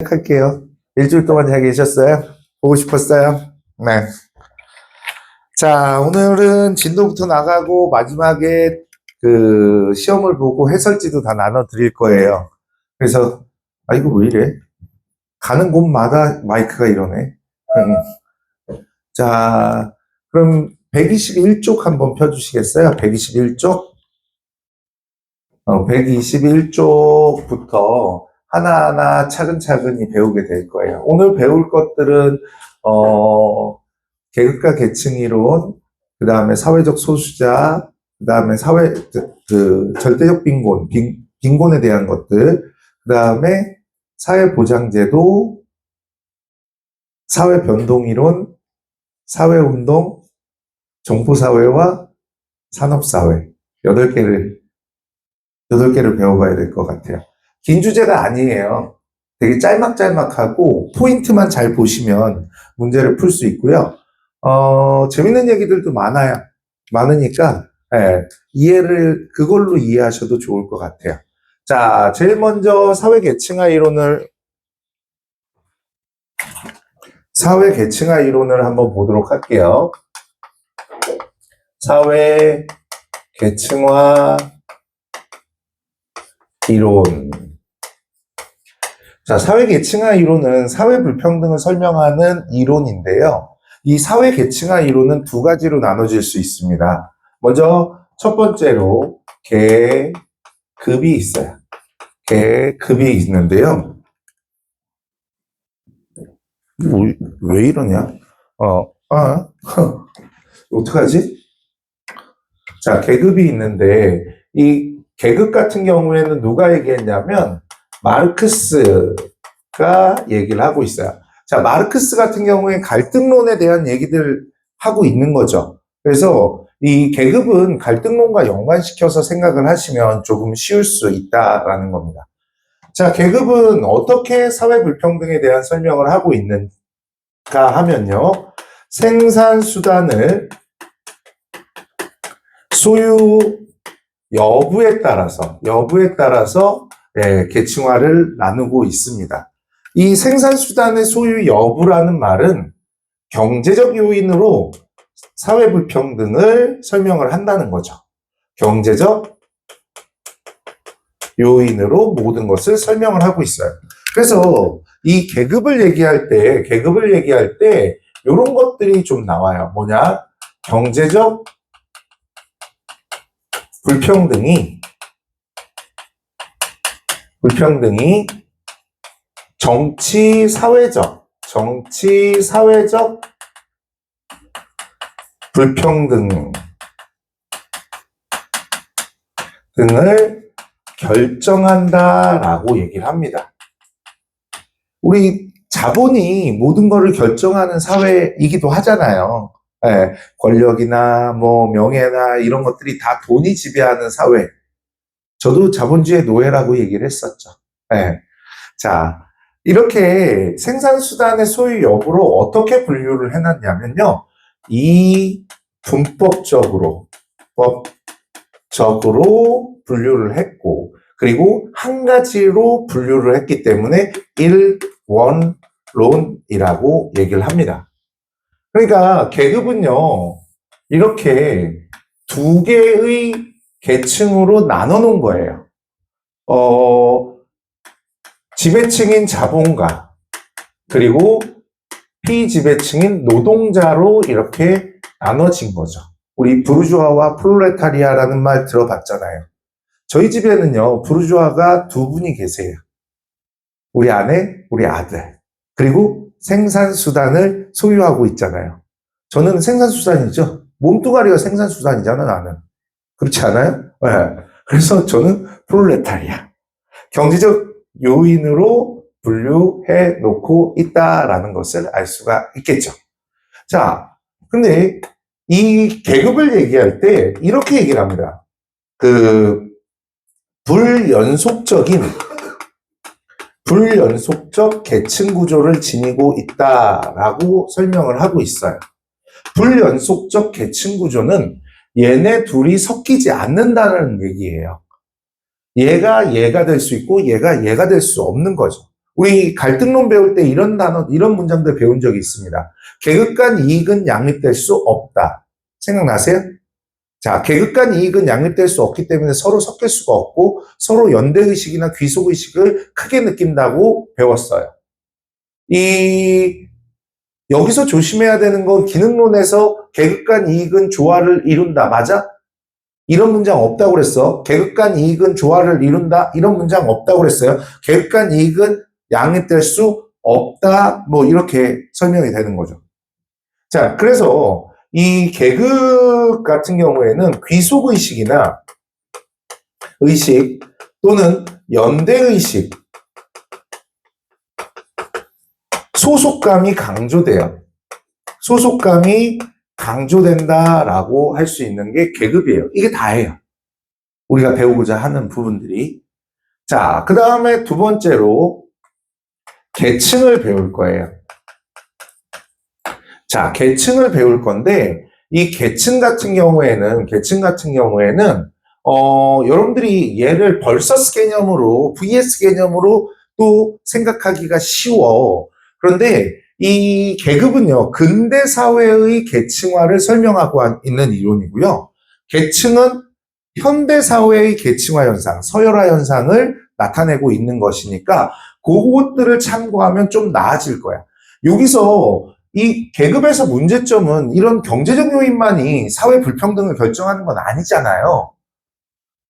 시작할게요. 일주일 동안 잘 계셨어요? 보고 싶었어요? 네. 자, 오늘은 진도부터 나가고 마지막에 그 시험을 보고 해설지도 다 나눠 드릴 거예요. 그래서, 아, 이거 왜 이래? 가는 곳마다 마이크가 이러네. 자, 그럼 121쪽 한번 펴주시겠어요? 121쪽? 121쪽부터 하나하나 차근차근히 배우게 될 거예요. 오늘 배울 것들은, 계급과 계층 이론, 그 다음에 사회적 소수자, 그 다음에 절대적 빈곤, 빈곤에 대한 것들, 그 다음에 사회보장제도, 사회변동이론, 사회운동, 정보사회와 산업사회. 8개를 배워가야 될 것 같아요. 긴 주제가 아니에요. 되게 짤막짤막하고 포인트만 잘 보시면 문제를 풀 수 있고요. 재밌는 얘기들도 많으니까, 그걸로 이해하셔도 좋을 것 같아요. 자, 제일 먼저 사회계층화 이론을 한번 보도록 할게요. 사회계층화 이론. 자, 사회계층화 이론은 사회불평등을 설명하는 이론인데요. 이 사회계층화 이론은 두 가지로 나눠질 수 있습니다. 먼저 첫 번째로 계급이 있어요. 계급이 있는데요. 왜 이러냐? 어떡하지? 자, 계급이 있는데 이 계급 같은 경우에는 누가 얘기했냐면 마르크스가 얘기를 하고 있어요. 자, 마르크스 같은 경우에 갈등론에 대한 얘기들 하고 있는 거죠. 그래서 이 계급은 갈등론과 연관시켜서 생각을 하시면 조금 쉬울 수 있다라는 겁니다. 자, 계급은 어떻게 사회 불평등에 대한 설명을 하고 있는가 하면요. 생산수단을 소유 여부에 따라서 계층화를 나누고 있습니다. 이 생산수단의 소유 여부라는 말은 경제적 요인으로 사회 불평등을 설명을 한다는 거죠. 경제적 요인으로 모든 것을 설명을 하고 있어요. 그래서 이 계급을 얘기할 때 이런 것들이 좀 나와요. 뭐냐? 경제적 불평등이 정치 사회적 불평등 등을 결정한다라고 얘기를 합니다. 우리 자본이 모든 것을 결정하는 사회이기도 하잖아요. 권력이나 뭐 명예나 이런 것들이 다 돈이 지배하는 사회. 저도 자본주의 노예라고 얘기를 했었죠. 자, 이렇게 생산수단의 소유 여부로 어떻게 분류를 해놨냐면요. 이 법적으로 분류를 했고, 그리고 한 가지로 분류를 했기 때문에 일원론이라고 얘기를 합니다. 그러니까 계급은요, 이렇게 두 개의 계층으로 나눠 놓은 거예요. 지배층인 자본가, 그리고 피지배층인 노동자로 이렇게 나눠진 거죠. 우리 부르주아와 프롤레타리아라는 말 들어봤잖아요. 저희 집에는요, 부르주아가 두 분이 계세요. 우리 아내, 우리 아들. 그리고 생산수단을 소유하고 있잖아요. 저는 생산수단이죠. 몸뚱아리가 생산수단이잖아, 나는. 그렇지 않아요? 네. 그래서 저는 프롤레타리아. 경제적 요인으로 분류해 놓고 있다라는 것을 알 수가 있겠죠. 자, 근데 이 계급을 얘기할 때 이렇게 얘기를 합니다. 불연속적 계층 구조를 지니고 있다라고 설명을 하고 있어요. 불연속적 계층 구조는 얘네 둘이 섞이지 않는다는 얘기예요. 얘가 될 수 있고 얘가 될 수 없는 거죠. 우리 갈등론 배울 때 이런 단어, 이런 문장들 배운 적이 있습니다. 계급 간 이익은 양립될 수 없다. 생각나세요? 자, 계급 간 이익은 양립될 수 없기 때문에 서로 섞일 수가 없고 서로 연대의식이나 귀속의식을 크게 느낀다고 배웠어요. 여기서 조심해야 되는 건 기능론에서 계급 간 이익은 조화를 이룬다. 맞아? 이런 문장 없다고 그랬어. 계급 간 이익은 조화를 이룬다. 이런 문장 없다고 그랬어요. 계급 간 이익은 양립될 수 없다. 뭐 이렇게 설명이 되는 거죠. 자, 그래서 이 계급 같은 경우에는 귀속의식이나 의식 또는 연대의식, 소속감이 강조돼요. 소속감이 강조된다라고 할 수 있는 게 계급이에요. 이게 다예요. 우리가 배우고자 하는 부분들이. 자, 그 다음에 두 번째로 계층을 배울 거예요. 자, 계층을 배울 건데 이 계층 같은 경우에는 여러분들이 얘를 벌서스 개념으로 vs 개념으로 또 생각하기가 쉬워. 그런데 이 계급은요, 근대 사회의 계층화를 설명하고 있는 이론이고요. 계층은 현대 사회의 계층화 현상, 서열화 현상을 나타내고 있는 것이니까 그것들을 참고하면 좀 나아질 거야. 여기서 이 계급에서 문제점은 이런 경제적 요인만이 사회 불평등을 결정하는 건 아니잖아요.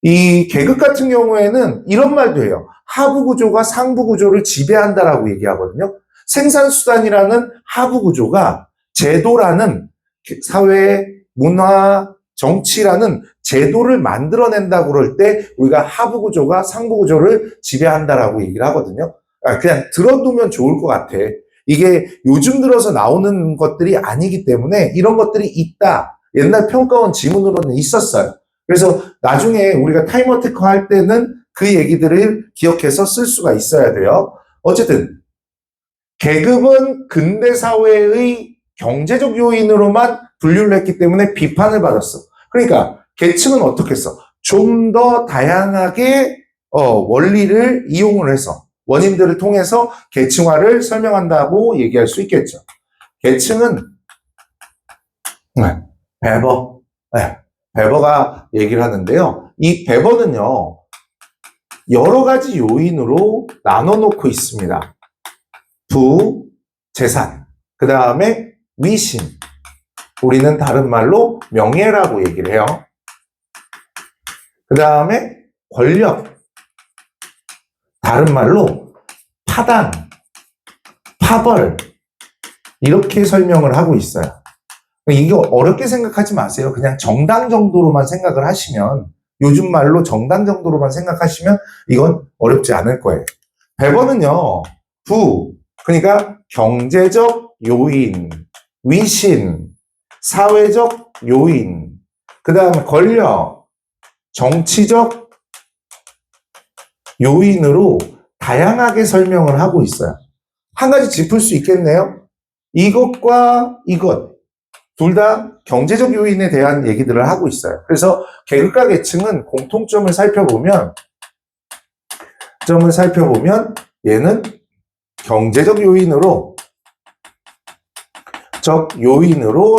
이 계급 같은 경우에는 이런 말도 해요. 하부 구조가 상부 구조를 지배한다라고 얘기하거든요. 생산수단이라는 하부 구조가 제도라는 사회, 문화, 정치라는 제도를 만들어낸다고 그럴 때 우리가 하부 구조가 상부 구조를 지배한다라고 얘기를 하거든요. 그냥 들어두면 좋을 것 같아. 이게 요즘 들어서 나오는 것들이 아니기 때문에 이런 것들이 있다. 옛날 평가원 지문으로는 있었어요. 그래서 나중에 우리가 타임 어택커 할 때는 그 얘기들을 기억해서 쓸 수가 있어야 돼요. 어쨌든 계급은 근대 사회의 경제적 요인으로만 분류를 했기 때문에 비판을 받았어. 그러니까 계층은 어떻게 했어? 좀 더 다양하게 원리를 이용을 해서 원인들을 통해서 계층화를 설명한다고 얘기할 수 있겠죠. 계층은 베버, 베버가 얘기를 하는데요. 이 베버는요, 여러 가지 요인으로 나눠놓고 있습니다. 부, 재산, 그 다음에 위신, 우리는 다른 말로 명예라고 얘기를 해요. 그 다음에 권력, 다른 말로 파당, 파벌, 이렇게 설명을 하고 있어요. 이거 어렵게 생각하지 마세요. 그냥 정당 정도로만 생각을 하시면, 요즘 말로 정당 정도로만 생각하시면 이건 어렵지 않을 거예요. 베버는요, 부, 그러니까 경제적 요인, 위신, 사회적 요인, 그 다음에 권력, 정치적 요인으로 다양하게 설명을 하고 있어요. 한 가지 짚을 수 있겠네요. 이것과 이것, 둘 다 경제적 요인에 대한 얘기들을 하고 있어요. 그래서 계급과 계층은 공통점을 살펴보면 얘는 경제적 요인으로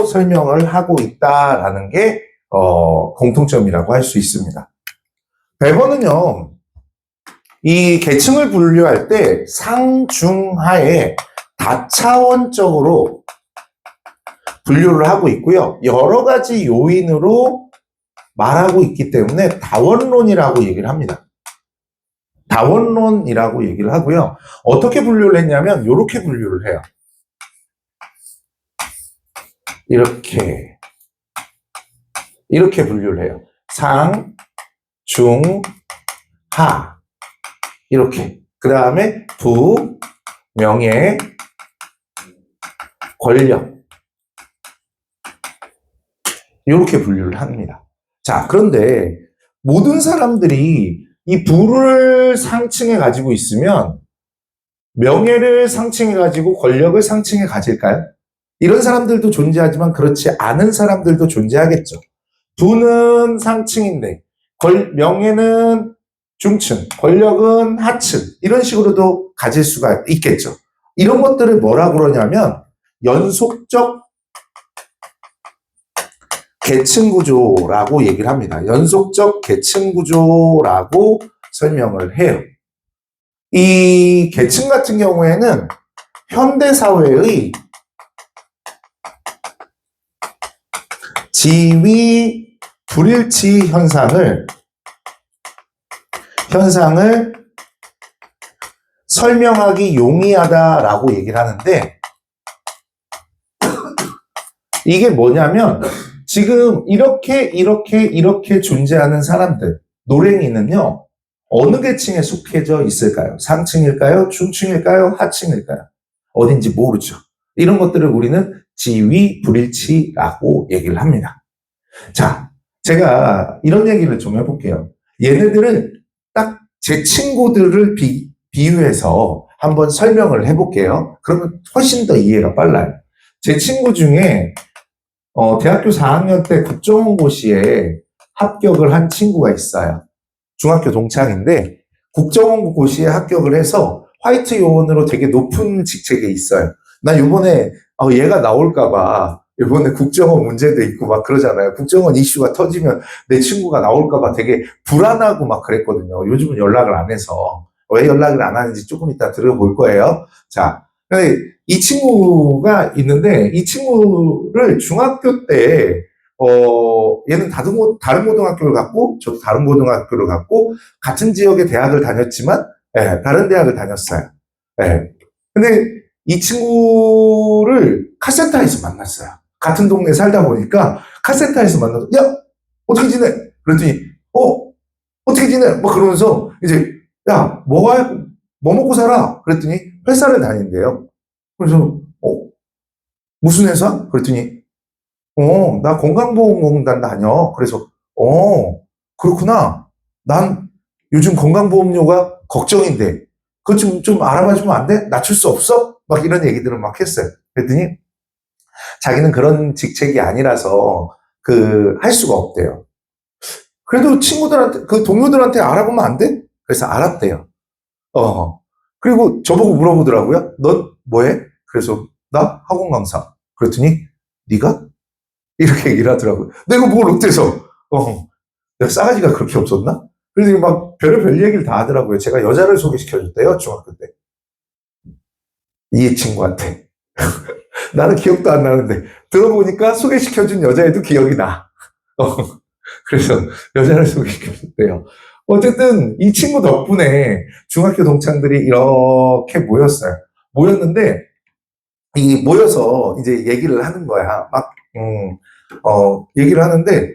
설명을 하고 있다라는 게 공통점이라고 할 수 있습니다. 베버는요, 이 계층을 분류할 때 상중하에 다차원적으로 분류를 하고 있고요. 여러 가지 요인으로 말하고 있기 때문에 다원론이라고 얘기를 합니다. 다원론이라고 얘기를 하고요. 어떻게 분류를 했냐면 이렇게 분류를 해요. 이렇게 분류를 해요. 상, 중, 하, 이렇게. 그 다음에 부, 명예, 권력, 이렇게 분류를 합니다. 자, 그런데 모든 사람들이 이 부를 상층에 가지고 있으면 명예를 상층에 가지고 권력을 상층에 가질까요? 이런 사람들도 존재하지만 그렇지 않은 사람들도 존재하겠죠. 부는 상층인데 명예는 중층, 권력은 하층, 이런 식으로도 가질 수가 있겠죠. 이런 것들을 뭐라 그러냐면 연속적 계층 구조라고 얘기를 합니다. 연속적 계층 구조라고 설명을 해요. 이 계층 같은 경우에는 현대사회의 지위 불일치 현상을 설명하기 용이하다라고 얘기를 하는데, 이게 뭐냐면 지금 이렇게 존재하는 사람들, 노랭이는요 어느 계층에 속해져 있을까요? 상층일까요? 중층일까요? 하층일까요? 어딘지 모르죠. 이런 것들을 우리는 지위 불일치라고 얘기를 합니다. 자, 제가 이런 얘기를 좀 해볼게요. 얘네들은 딱 제 친구들을 비유해서 한번 설명을 해볼게요. 그러면 훨씬 더 이해가 빨라요. 제 친구 중에 대학교 4학년 때 국정원고시에 합격을 한 친구가 있어요. 중학교 동창인데 국정원고시에 합격을 해서 화이트 요원으로 되게 높은 직책에 있어요. 나 이번에 얘가 나올까봐, 이번에 국정원 문제도 있고 막 그러잖아요. 국정원 이슈가 터지면 내 친구가 나올까봐 되게 불안하고 막 그랬거든요. 요즘은 연락을 안 해서. 왜 연락을 안 하는지 조금 이따 들어볼 거예요. 자, 근데 이 친구가 있는데, 이 친구를 중학교 때, 얘는 다른 고등학교를 갔고, 저도 다른 고등학교를 갔고, 같은 지역의 대학을 다녔지만, 예, 다른 대학을 다녔어요. 예. 근데 이 친구를 카센터에서 만났어요. 같은 동네에 살다 보니까 카센터에서 만나서, 야, 어떻게 지내? 그랬더니, 어떻게 지내? 뭐 그러면서, 이제, 야, 뭐 먹고 살아? 그랬더니, 회사를 다닌대요. 그래서, 무슨 회사? 그랬더니, 나 건강보험공단 다녀. 그래서, 그렇구나. 난 요즘 건강보험료가 걱정인데, 그것 좀 알아봐주면 안 돼? 낮출 수 없어? 막 이런 얘기들을 막 했어요. 그랬더니, 자기는 그런 직책이 아니라서, 할 수가 없대요. 그래도 친구들한테, 동료들한테 알아보면 안 돼? 그래서 알았대요. 그리고 저보고 물어보더라고요. 넌 뭐해? 그래서, 나 학원 강사. 그랬더니, 네가? 이렇게 얘기를 하더라고요. 내가 뭘 어때서? 내가 싸가지가 그렇게 없었나? 그래서 막 별의별 얘기를 다 하더라고요. 제가 여자를 소개시켜줬대요, 중학교 때. 이 친구한테. 나는 기억도 안 나는데, 들어보니까 소개시켜준 여자애도 기억이 나. 그래서 여자를 소개시켜줬대요. 어쨌든 이 친구 덕분에 중학교 동창들이 이렇게 모였어요. 모였는데, 모여서 이제 얘기를 하는 거야. 막, 얘기를 하는데,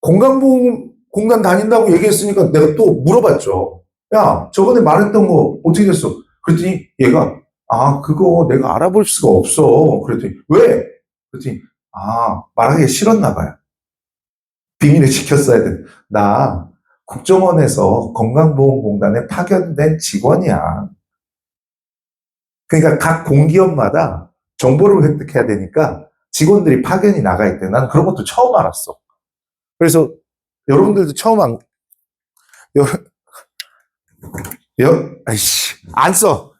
건강보험공단 다닌다고 얘기했으니까 내가 또 물어봤죠. 야, 저번에 말했던 거 어떻게 됐어? 그랬더니 얘가, 그거 내가 알아볼 수가 없어. 그랬더니, 왜? 그랬더니, 말하기 싫었나 봐요. 비밀을 지켰어야 돼. 나 국정원에서 건강보험공단에 파견된 직원이야. 그러니까 각 공기업마다 정보를 획득해야 되니까 직원들이 파견이 나가 있대. 나는 그런 것도 처음 알았어. 그래서 여러분들도 처음 안 써.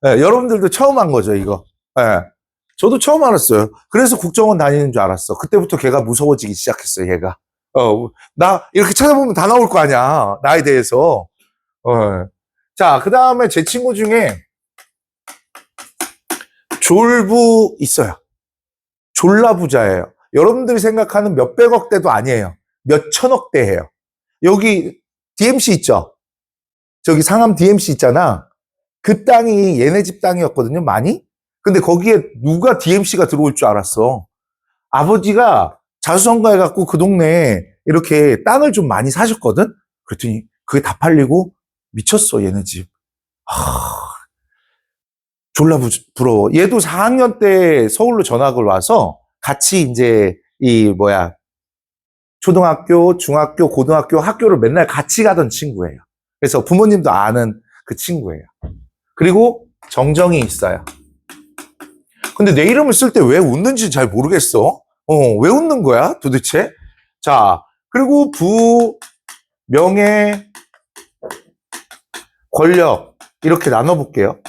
네, 여러분들도 처음 한 거죠, 이거. 네, 저도 처음 알았어요. 그래서 국정원 다니는 줄 알았어. 그때부터 걔가 무서워지기 시작했어요, 얘가. 나 이렇게 찾아보면 다 나올 거 아니야, 나에 대해서. 자, 그 다음에 제 친구 중에 졸부 있어요. 졸라 부자예요. 여러분들이 생각하는 몇백억 대도 아니에요. 몇천억 대예요. 여기 DMC 있죠? 저기 상암 DMC 있잖아. 그 땅이 얘네 집 땅이었거든요, 많이. 근데 거기에 누가 DMC가 들어올 줄 알았어. 아버지가 자수성가해갖고 그 동네에 이렇게 땅을 좀 많이 사셨거든? 그랬더니 그게 다 팔리고 미쳤어, 얘네 집. 졸라 부러워. 얘도 4학년 때 서울로 전학을 와서 같이 이제 초등학교, 중학교, 고등학교 학교를 맨날 같이 가던 친구예요. 그래서 부모님도 아는 그 친구예요. 그리고 정정이 있어요. 근데 내 이름을 쓸 때 왜 웃는지 잘 모르겠어. 왜 웃는 거야 도대체? 자, 그리고 부, 명예, 권력 이렇게 나눠볼게요.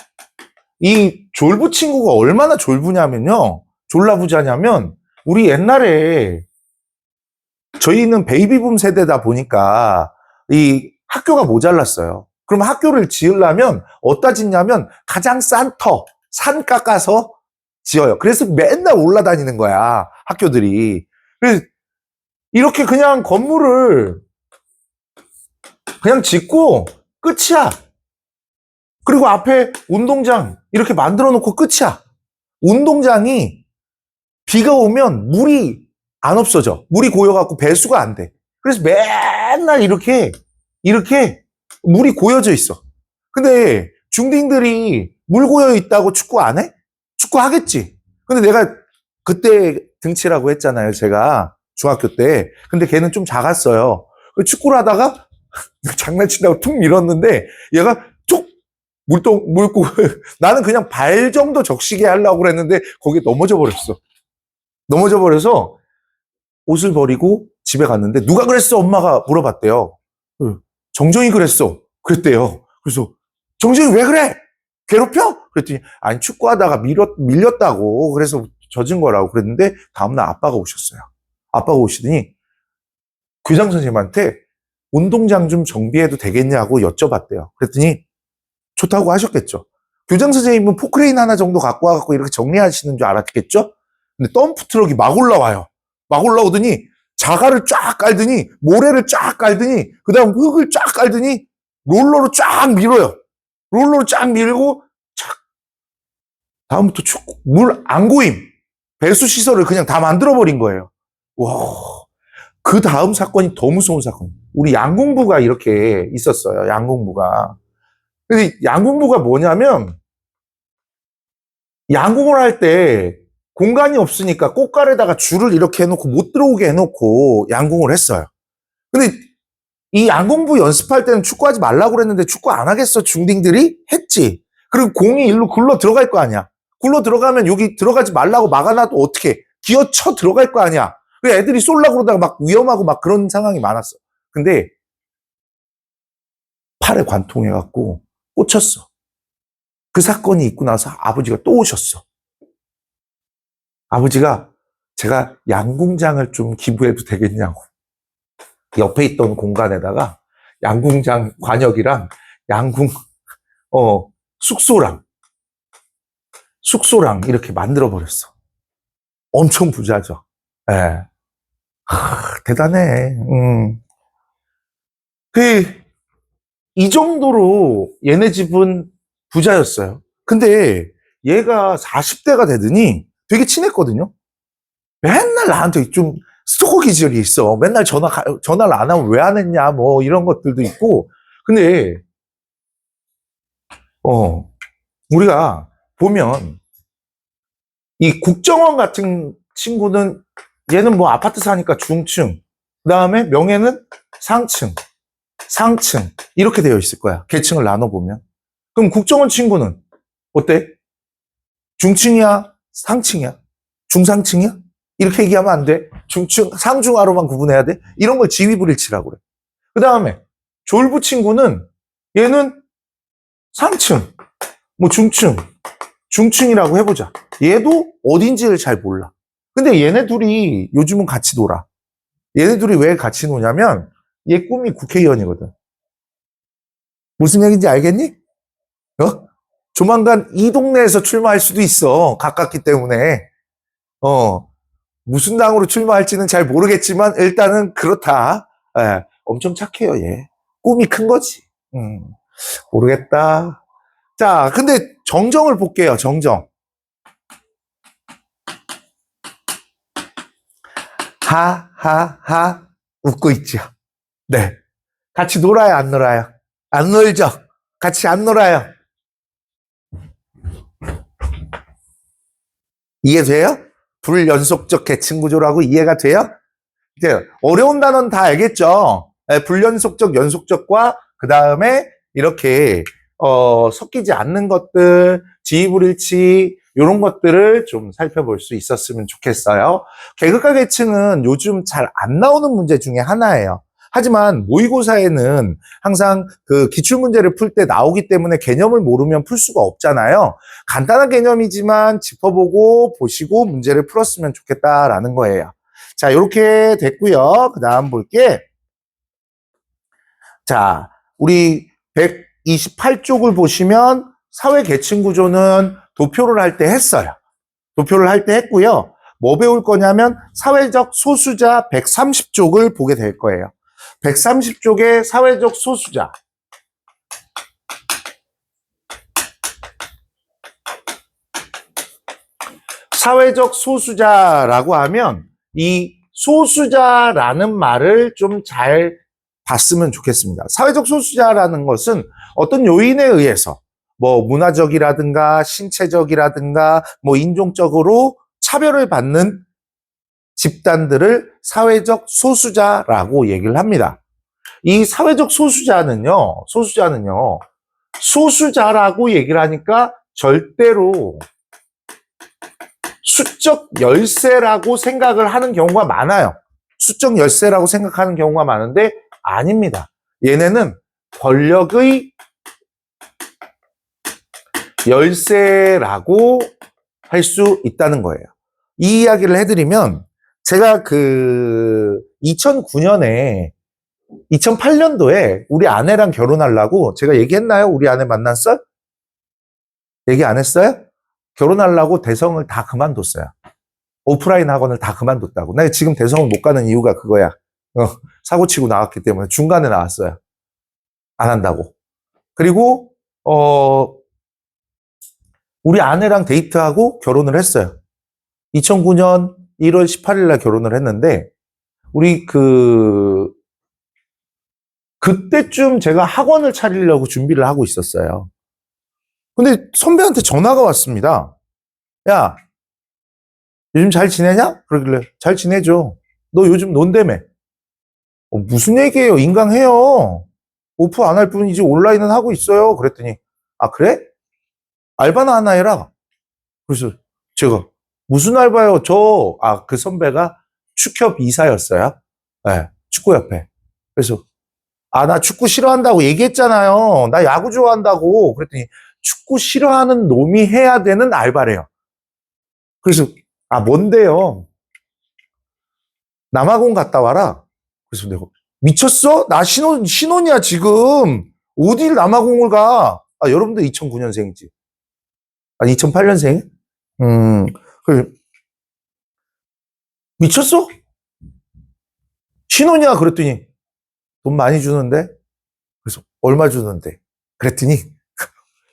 이 졸부 친구가 얼마나 졸부냐면요. 졸라부자냐면 우리 옛날에 저희는 베이비붐 세대다 보니까 이 학교가 모자랐어요. 그럼 학교를 지으려면 어디다 짓냐면 가장 싼 터, 산 깎아서 지어요. 그래서 맨날 올라다니는 거야, 학교들이. 그래서 이렇게 그냥 건물을 그냥 짓고 끝이야. 그리고 앞에 운동장 이렇게 만들어 놓고 끝이야. 운동장이 비가 오면 물이 안 없어져. 물이 고여갖고 배수가 안 돼. 그래서 맨날 이렇게 물이 고여져 있어. 근데 중딩들이 물 고여 있다고 축구 안 해? 축구 하겠지. 근데 내가 그때 등치라고 했잖아요, 제가 중학교 때. 근데 걔는 좀 작았어요. 축구를 하다가 장난친다고 툭 밀었는데 얘가 툭 물고 나는 그냥 발 정도 적시게 하려고 그랬는데 거기에 넘어져 버렸어. 넘어져 버려서 옷을 버리고 집에 갔는데 누가 그랬어? 엄마가 물어봤대요. 정정이 그랬어. 그랬대요. 그래서 정정이 왜 그래? 괴롭혀? 그랬더니 아니 축구하다가 밀렸다고 그래서 젖은 거라고 그랬는데 다음날 아빠가 오셨어요. 아빠가 오시더니 교장 선생님한테 운동장 좀 정비해도 되겠냐고 여쭤봤대요. 그랬더니 좋다고 하셨겠죠. 교장 선생님은 포크레인 하나 정도 갖고 와갖고 이렇게 정리하시는 줄 알았겠죠? 근데 덤프 트럭이 막 올라와요. 막 올라오더니 자갈을 쫙 깔더니 모래를 쫙 깔더니 그 다음 흙을 쫙 깔더니 롤러로 쫙 밀어요. 롤러로 쫙 밀고 쫙 다음부터 물 안 고임 배수 시설을 그냥 다 만들어버린 거예요. 와, 그 다음 사건이 더 무서운 사건. 우리 양궁부가 이렇게 있었어요. 양궁부가. 근데 양궁부가 뭐냐면 양궁을 할 때 공간이 없으니까 꽃갈에다가 줄을 이렇게 해놓고 못 들어오게 해놓고 양궁을 했어요. 근데 이 양궁부 연습할 때는 축구하지 말라고 그랬는데 축구 안 하겠어 중딩들이? 했지. 그리고 공이 일로 굴러 들어갈 거 아니야. 굴러 들어가면 여기 들어가지 말라고 막아놔도 어떻게 기어쳐 들어갈 거 아니야. 그래서 애들이 쏠라고 그러다가 막 위험하고 막 그런 상황이 많았어. 근데 팔에 관통해갖고 꽂혔어. 그 사건이 있고 나서 아버지가 또 오셨어. 아버지가 제가 양궁장을 좀 기부해도 되겠냐고. 옆에 있던 공간에다가 양궁장 관역이랑 양궁 숙소랑 이렇게 만들어 버렸어. 엄청 부자죠. 예. 대단해. 이 정도로 얘네 집은 부자였어요. 근데 얘가 40대가 되더니 되게 친했거든요. 맨날 나한테 좀 스토커 기질이 있어. 맨날 전화를 안 하면 왜 안 했냐, 뭐 이런 것들도 있고. 근데, 우리가 보면 이 국정원 같은 친구는 얘는 뭐 아파트 사니까 중층, 그 다음에 명예는 상층 이렇게 되어 있을 거야. 계층을 나눠보면. 그럼 국정원 친구는 어때? 중층이야? 상층이야? 중상층이야? 이렇게 얘기하면 안 돼. 중층, 상중하로만 구분해야 돼. 이런 걸 지위불일치라고 그래. 그 다음에 졸부 친구는 얘는 상층, 뭐 중층이라고 해보자. 얘도 어딘지를 잘 몰라. 근데 얘네 둘이 요즘은 같이 놀아. 얘네 둘이 왜 같이 노냐면 얘 꿈이 국회의원이거든. 무슨 얘기인지 알겠니? 조만간 이 동네에서 출마할 수도 있어. 가깝기 때문에. 무슨 당으로 출마할지는 잘 모르겠지만 일단은 그렇다. 엄청 착해요, 얘. 꿈이 큰 거지. 모르겠다. 자, 근데 정정을 볼게요, 정정. 하하하 웃고 있죠. 네. 같이 놀아요, 안 놀아요? 안 놀죠? 같이 안 놀아요? 이해돼요? 불연속적 계층구조라고 이해가 돼요? 이제 어려운 단어는 다 알겠죠? 불연속적, 연속적과 그 다음에 이렇게 섞이지 않는 것들, 지위불일치 이런 것들을 좀 살펴볼 수 있었으면 좋겠어요. 계급과 계층은 요즘 잘 안 나오는 문제 중에 하나예요. 하지만 모의고사에는 항상 그 기출문제를 풀 때 나오기 때문에 개념을 모르면 풀 수가 없잖아요. 간단한 개념이지만 짚어보고 보시고 문제를 풀었으면 좋겠다라는 거예요. 자, 이렇게 됐고요. 그 다음 볼게. 자, 우리 128쪽을 보시면 사회계층 구조는 도표를 할 때 했어요. 도표를 할 때 했고요. 뭐 배울 거냐면 사회적 소수자 130쪽을 보게 될 거예요. 130쪽의 사회적 소수자. 사회적 소수자라고 하면 이 소수자라는 말을 좀 잘 봤으면 좋겠습니다. 사회적 소수자라는 것은 어떤 요인에 의해서 뭐 문화적이라든가 신체적이라든가 뭐 인종적으로 차별을 받는 집단들을 사회적 소수자라고 얘기를 합니다. 이 사회적 소수자는요, 소수자라고 얘기를 하니까 절대로 수적 열세라고 생각을 하는 경우가 많아요. 수적 열세라고 생각하는 경우가 많은데 아닙니다. 얘네는 권력의 열세라고 할 수 있다는 거예요. 이 이야기를 해드리면 제가 2008년도에 우리 아내랑 결혼하려고 제가 얘기했나요? 우리 아내 만났어? 얘기 안 했어요? 결혼하려고 대성을 다 그만뒀어요. 오프라인 학원을 다 그만뒀다고. 나 지금 대성을 못 가는 이유가 그거야. 사고 치고 나왔기 때문에 중간에 나왔어요. 안 한다고. 그리고 우리 아내랑 데이트하고 결혼을 했어요. 2009년 1월 18일 날 결혼을 했는데 우리 그때쯤 제가 학원을 차리려고 준비를 하고 있었어요. 근데 선배한테 전화가 왔습니다. 야, 요즘 잘 지내냐? 그러길래 잘 지내죠. 너 요즘 논다며. 무슨 얘기예요? 인강해요. 오프 안 할 뿐이지 온라인은 하고 있어요. 그랬더니 아 그래? 알바나 하나 해라. 그래서 제가 무슨 알바요? 그 선배가 축협 이사였어요. 네, 축구협회. 그래서 나 축구 싫어한다고 얘기했잖아요. 나 야구 좋아한다고. 그랬더니 축구 싫어하는 놈이 해야 되는 알바래요. 그래서 뭔데요? 남아공 갔다 와라. 그래서 내가 미쳤어? 나 신혼이야 지금. 어딜 남아공을 가? 여러분들 2009년생이지. 2008년생? 미쳤어? 신혼이야 그랬더니 돈 많이 주는데? 그래서 얼마 주는데? 그랬더니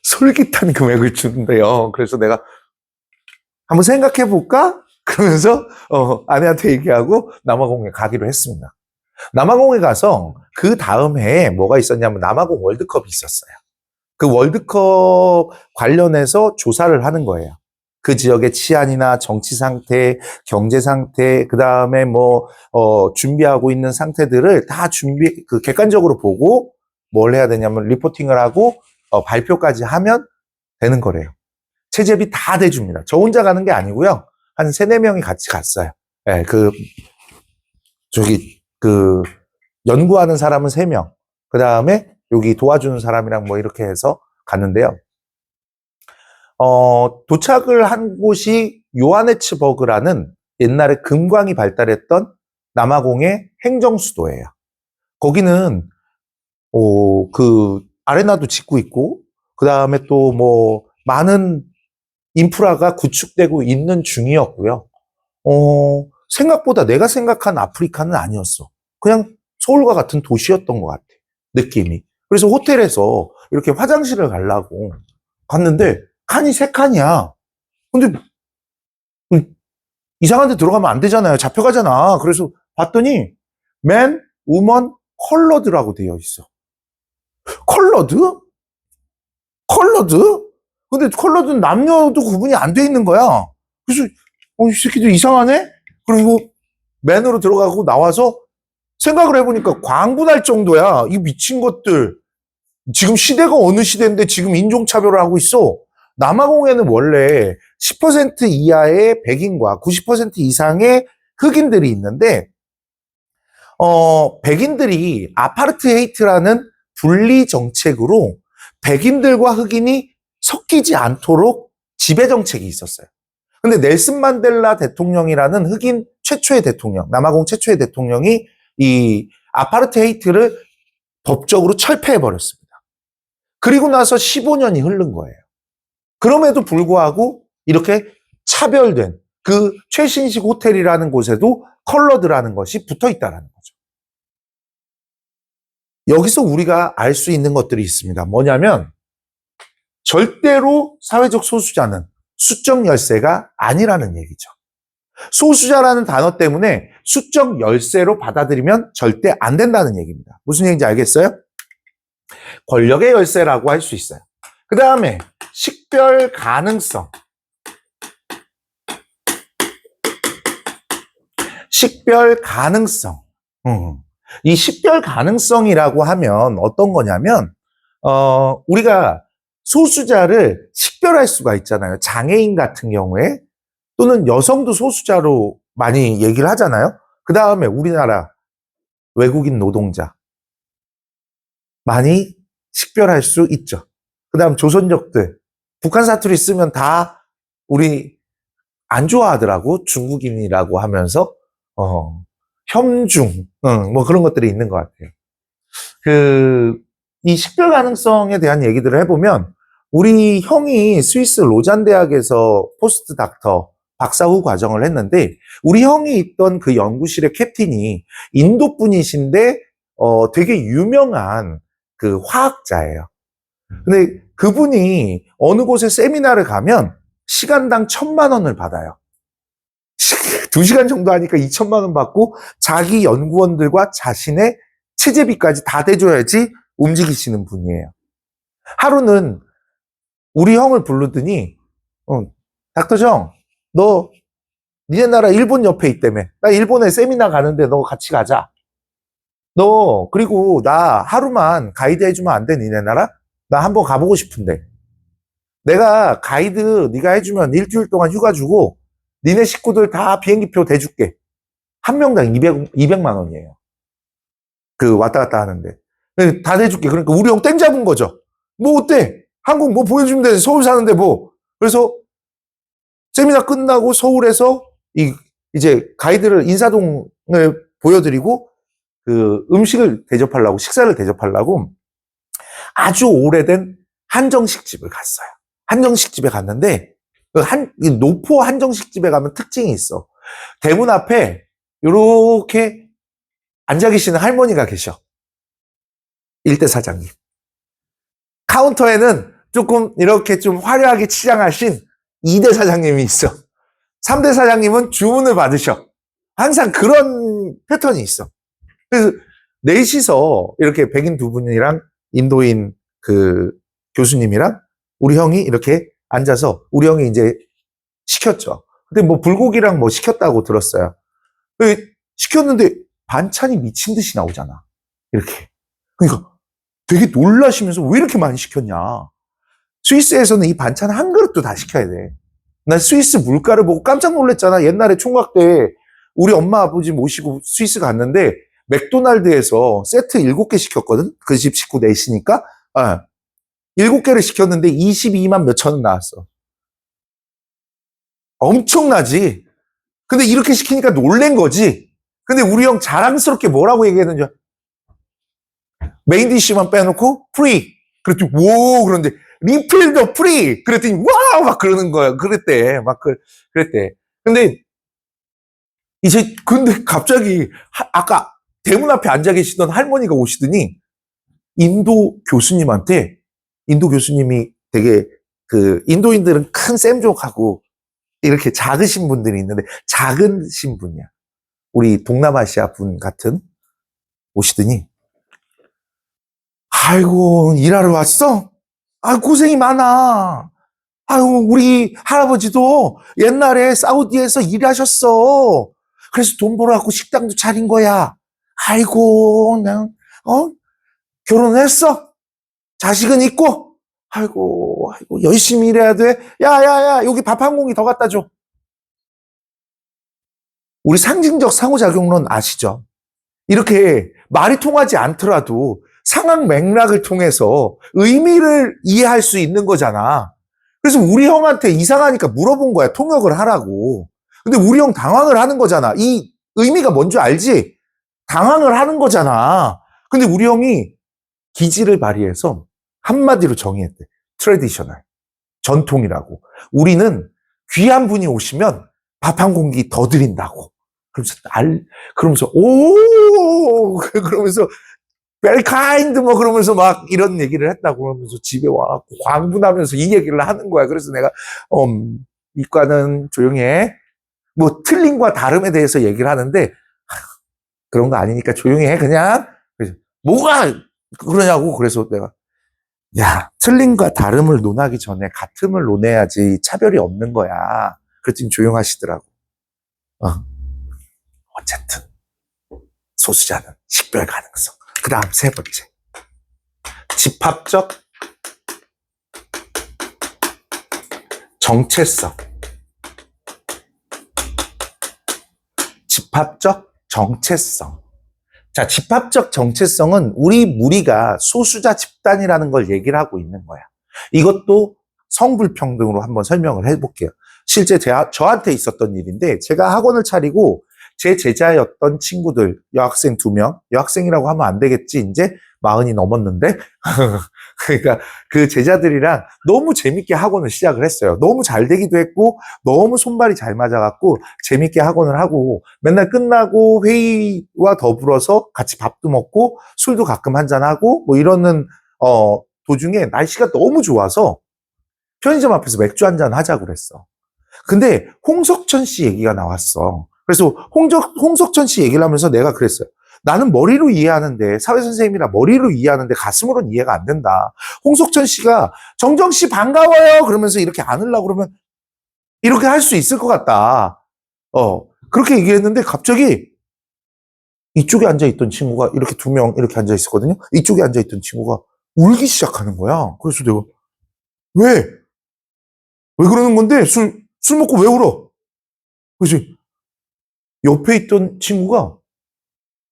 솔깃한 금액을 주는데요. 그래서 내가 한번 생각해 볼까? 그러면서 아내한테 얘기하고 남아공에 가기로 했습니다. 남아공에 가서 그 다음 해에 뭐가 있었냐면 남아공 월드컵이 있었어요. 그 월드컵 관련해서 조사를 하는 거예요. 그 지역의 치안이나 정치 상태, 경제 상태, 그 다음에 준비하고 있는 상태들을 다 객관적으로 보고 뭘 해야 되냐면 리포팅을 하고 발표까지 하면 되는 거래요. 체제비 다 대줍니다. 저 혼자 가는 게 아니고요. 한 3, 4명이 같이 갔어요. 네, 연구하는 사람은 3명. 그 다음에 여기 도와주는 사람이랑 이렇게 해서 갔는데요. 도착을 한 곳이 요하네츠버그라는 옛날에 금광이 발달했던 남아공의 행정수도예요. 거기는, 아레나도 짓고 있고, 그 다음에 또 많은 인프라가 구축되고 있는 중이었고요. 생각보다 내가 생각한 아프리카는 아니었어. 그냥 서울과 같은 도시였던 것 같아. 느낌이. 그래서 호텔에서 이렇게 화장실을 가려고 갔는데 칸이 3칸이야. 근데 이상한 데 들어가면 안 되잖아요. 잡혀가잖아. 그래서 봤더니 맨, 우먼, 컬러드라고 되어 있어. 컬러드? 근데 컬러드는 남녀도 구분이 안 돼 있는 거야. 그래서 이 새끼들 이상하네? 그리고 맨으로 들어가고 나와서 생각을 해보니까 광분할 정도야. 이 미친 것들. 지금 시대가 어느 시대인데 지금 인종차별을 하고 있어. 남아공에는 원래 10% 이하의 백인과 90% 이상의 흑인들이 있는데 백인들이 아파르트헤이트라는 분리 정책으로 백인들과 흑인이 섞이지 않도록 지배 정책이 있었어요. 근데 넬슨 만델라 대통령이라는 흑인 최초의 대통령, 남아공 최초의 대통령이 이 아파르트헤이트를 법적으로 철폐해버렸습니다. 그리고 나서 15년이 흐른 거예요. 그럼에도 불구하고 이렇게 차별된 그 최신식 호텔이라는 곳에도 컬러드라는 것이 붙어 있다는 거죠. 여기서 우리가 알 수 있는 것들이 있습니다. 뭐냐면 절대로 사회적 소수자는 수적 열세가 아니라는 얘기죠. 소수자라는 단어 때문에 수적 열세로 받아들이면 절대 안 된다는 얘기입니다. 무슨 얘기인지 알겠어요? 권력의 열세라고 할 수 있어요. 그 다음에 식별 가능성. 식별 가능성. 이 식별 가능성이라고 하면 어떤 거냐면, 우리가 소수자를 식별할 수가 있잖아요. 장애인 같은 경우에 또는 여성도 소수자로 많이 얘기를 하잖아요. 그 다음에 우리나라 외국인 노동자 많이 식별할 수 있죠. 그 다음 조선족들 북한 사투리 쓰면 다 우리 안 좋아하더라고. 중국인이라고 하면서 혐중 뭐 그런 것들이 있는 것 같아요. 이 식별 가능성에 대한 얘기들을 해보면 우리 형이 스위스 로잔 대학에서 포스트 닥터 박사 후 과정을 했는데 우리 형이 있던 그 연구실의 캡틴이 인도 분이신데 되게 유명한 그 화학자예요. 근데 그분이 어느 곳에 세미나를 가면 시간당 1,000만 원을 받아요. 2시간 정도 하니까 2,000만 원 받고 자기 연구원들과 자신의 체재비까지 다 대줘야지 움직이시는 분이에요. 하루는 우리 형을 부르더니 닥터 정, 너 니네 나라 일본 옆에 있다며. 나 일본에 세미나 가는데 너 같이 가자. 너 그리고 나 하루만 가이드 해주면 안 돼, 니네 나라? 나 한번 가보고 싶은데. 내가 가이드 네가 해주면 일주일 동안 휴가 주고 니네 식구들 다 비행기표 대줄게. 한 명당 200만 원이에요. 그 왔다 갔다 하는데. 다 대줄게. 그러니까 우리 형 땡 잡은 거죠. 뭐 어때? 한국 뭐 보여주면 돼. 서울 사는데 뭐. 그래서 세미나 끝나고 서울에서 이제 가이드를 인사동을 보여드리고 그 음식을 대접하려고 식사를 대접하려고 아주 오래된 한정식집을 갔어요. 한정식집에 갔는데 노포 한정식집에 가면 특징이 있어. 대문 앞에 이렇게 앉아 계시는 할머니가 계셔. 1대 사장님. 카운터에는 조금 이렇게 좀 화려하게 치장하신 2대 사장님이 있어. 3대 사장님은 주문을 받으셔. 항상 그런 패턴이 있어. 그래서 넷이서 이렇게 백인 두 분이랑 인도인 그 교수님이랑 우리 형이 이렇게 앉아서 우리 형이 이제 시켰죠. 근데 뭐 불고기랑 뭐 시켰다고 들었어요. 시켰는데 반찬이 미친 듯이 나오잖아. 이렇게. 그러니까 되게 놀라시면서 왜 이렇게 많이 시켰냐. 스위스에서는 이 반찬 한 그릇도 다 시켜야 돼. 난 스위스 물가를 보고 깜짝 놀랐잖아. 옛날에 총각 때 우리 엄마 아버지 모시고 스위스 갔는데 맥도날드에서 세트 7개 시켰거든. 그 집 식구 넷이니까. 7개를 시켰는데 22만 몇천 원 나왔어. 엄청나지. 근데 이렇게 시키니까 놀란 거지. 근데 우리 형 자랑스럽게 뭐라고 얘기했는지 메인 디쉬만 빼놓고 프리. 그랬더니 오 그런데 리필도 프리. 그랬더니 와우 막 그러는 거야. 그랬대. 막 그랬대. 근데 근데 갑자기 아까 대문 앞에 앉아 계시던 할머니가 오시더니 인도 교수님이 되게 그 인도인들은 큰 쌤족하고 이렇게 작으신 분들이 있는데 작으신 분이야. 우리 동남아시아 분 같은 오시더니 아이고 일하러 왔어? 아 고생이 많아. 아유 우리 할아버지도 옛날에 사우디에서 일하셨어. 그래서 돈 벌어갖고 식당도 차린 거야. 아이고 그냥 결혼했어? 자식은 있고? 아이고 열심히 일해야 돼. 야야야 여기 밥 한 공기 더 갖다 줘. 우리 상징적 상호작용론 아시죠? 이렇게 말이 통하지 않더라도 상황 맥락을 통해서 의미를 이해할 수 있는 거잖아. 그래서 우리 형한테 이상하니까 물어본 거야. 통역을 하라고. 근데 우리 형 당황을 하는 거잖아. 이 의미가 뭔지 알지? 당황을 하는 거잖아. 근데 우리 형이 기지를 발휘해서 한마디로 정의했대. 트래디셔널. 전통이라고. 우리는 귀한 분이 오시면 밥 한 공기 더 드린다고. 그러면서 그러면서 very kind 뭐 그러면서 막 이런 얘기를 했다고 그러면서 집에 와갖고 광분하면서 이 얘기를 하는 거야. 그래서 내가 이과는 조용히 해. 뭐 틀림과 다름에 대해서 얘기를 하는데 그런 거 아니니까 조용히 해 그냥. 그래서 뭐가 그러냐고. 그래서 내가 야, 틀림과 다름을 논하기 전에 같음을 논해야지 차별이 없는 거야. 그랬더니 조용하시더라고. 어쨌든 소수자는 식별 가능성. 그 다음 세 번째. 집합적 정체성. 집합적 정체성. 자, 집합적 정체성은 우리 무리가 소수자 집단이라는 걸 얘기를 하고 있는 거야. 이것도 성불평등으로 한번 설명을 해볼게요. 실제 저한테 있었던 일인데 제가 학원을 차리고 제 제자였던 친구들, 여학생 2명, 여학생이라고 하면 안 되겠지, 이제 40이 넘었는데. 그러니까 그 제자들이랑 너무 재밌게 학원을 시작을 했어요. 너무 잘 되기도 했고, 너무 손발이 잘 맞아갖고, 재밌게 학원을 하고, 맨날 끝나고 회의와 더불어서 같이 밥도 먹고, 술도 가끔 한잔하고, 뭐 이러는, 도중에 날씨가 너무 좋아서 편의점 앞에서 맥주 한잔 하자고 그랬어. 근데 홍석천 씨 얘기가 나왔어. 그래서 홍석천 씨 얘기를 하면서 내가 그랬어요. 나는 머리로 이해하는데, 사회선생님이라 머리로 이해하는데 가슴으로는 이해가 안 된다. 홍석천 씨가 정정 씨 반가워요 그러면서 이렇게 안으려고 그러면 이렇게 할 수 있을 것 같다. 그렇게 얘기했는데 갑자기 이쪽에 앉아있던 친구가 이렇게 2명 이렇게 앉아있었거든요. 이쪽에 앉아있던 친구가 울기 시작하는 거야. 그래서 내가 왜 그러는 건데 술 먹고 왜 울어? 그래서 옆에 있던 친구가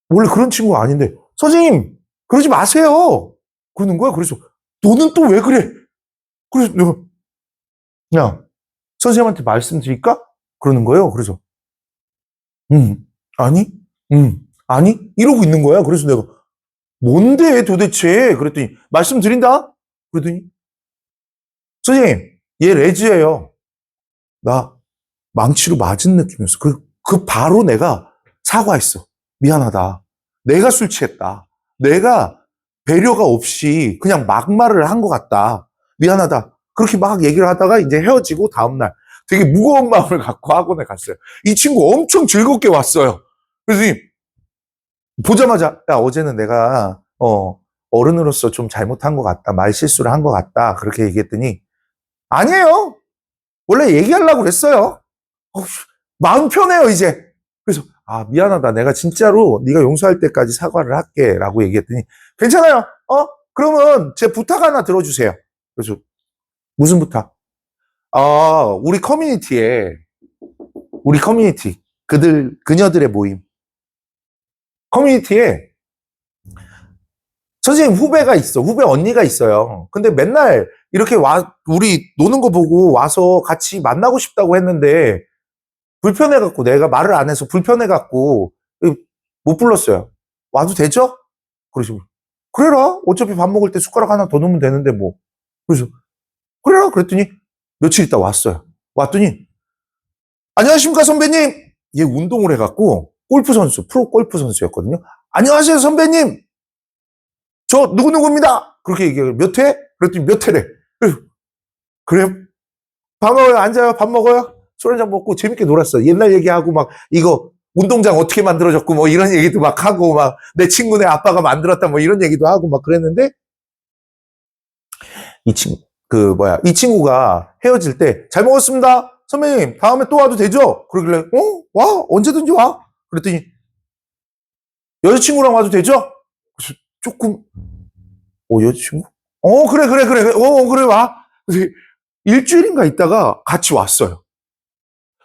원래 그런 친구가 아닌데 선생님 그러지 마세요 그러는 거야. 그래서 너는 또 왜 그래? 그래서 내가 야 선생님한테 말씀드릴까? 그러는 거예요. 그래서 아니 아니 이러고 있는 거야. 그래서 내가 뭔데 도대체? 그랬더니 말씀드린다. 그랬더니 선생님 얘 레즈예요. 나 망치로 맞은 느낌이었어. 그 바로 내가 사과했어. 미안하다. 내가 술 취했다. 내가 배려가 없이 그냥 막말을 한 것 같다. 미안하다. 그렇게 막 얘기를 하다가 이제 헤어지고 다음날 되게 무거운 마음을 갖고 학원에 갔어요. 이 친구 엄청 즐겁게 왔어요. 그래서 보자마자 야 어제는 내가 어른으로서 좀 잘못한 것 같다. 말 실수를 한 것 같다. 그렇게 얘기했더니 아니에요. 원래 얘기하려고 그랬어요. 마음 편해요 이제. 그래서 미안하다. 내가 진짜로 네가 용서할 때까지 사과를 할게 라고 얘기했더니 괜찮아요. 그러면 제 부탁 하나 들어주세요. 그래서 무슨 부탁? 우리 커뮤니티 그녀들의 모임 커뮤니티에 선생님 후배 언니가 있어요. 근데 맨날 이렇게 우리 노는 거 보고 와서 같이 만나고 싶다고 했는데 불편해갖고 내가 말을 안 해서 불편해갖고 못 불렀어요. 와도 되죠? 그러시고 그래라. 어차피 밥 먹을 때 숟가락 하나 더 넣으면 되는데 뭐. 그래서 그래라. 그랬더니 며칠 있다 왔어요. 왔더니 안녕하십니까 선배님. 얘 운동을 해갖고 프로 골프 선수였거든요. 안녕하세요 선배님. 저 누구누구입니다. 그렇게 얘기해요. 몇 회? 그랬더니 몇 회래. 그래요? 밥 먹어요? 앉아요? 밥 먹어요? 술 한잔 먹고 재밌게 놀았어요. 옛날 얘기하고 막 이거 운동장 어떻게 만들어졌고 뭐 이런 얘기도 막 하고 막 내 친구네 아빠가 만들었다 뭐 이런 얘기도 하고 막 그랬는데 이 친구가 헤어질 때 잘 먹었습니다. 선배님 다음에 또 와도 되죠? 그러길래 와 언제든지 와. 그랬더니 여자친구랑 와도 되죠? 그래서 조금 여자친구? 그래 그래 와. 그래서 일주일인가 있다가 같이 왔어요.